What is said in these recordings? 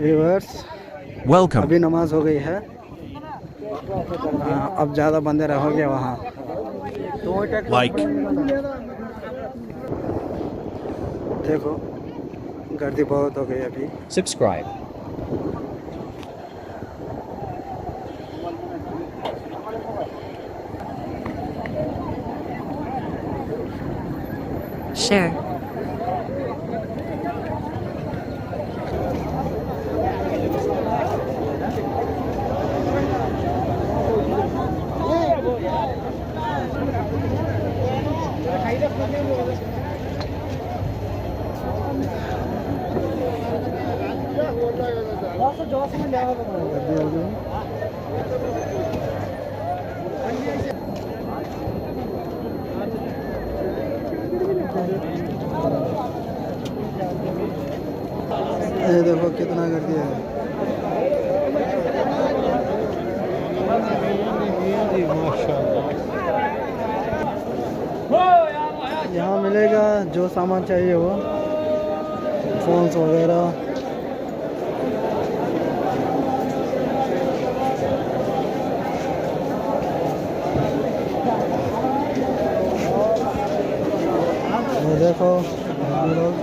Viewers Welcome. अभी नमाज हो गई है। अब ज़्यादा बंदे रहोगे वहाँ। Like. देखो गर्दी बहुत हो गई अभी। Subscribe. Share. ये देखो कितना गर्दी है। यहाँ मिलेगा जो सामान चाहिए वो, फोन्स वगैरह। ये देखो ये लोग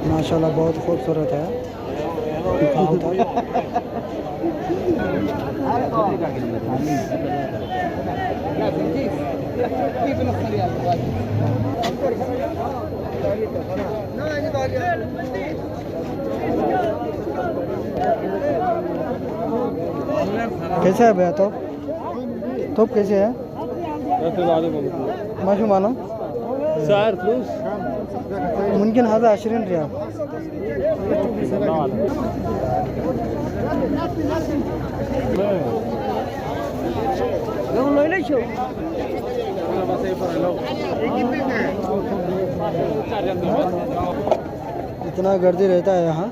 माशाल्लाह बहुत खूबसूरत है। कैसे है भैया? तो कैसे है? माशू मालूम سعر فلوس ممكن هذا 20 ريال. इतना गर्दी रहता है यहाँ।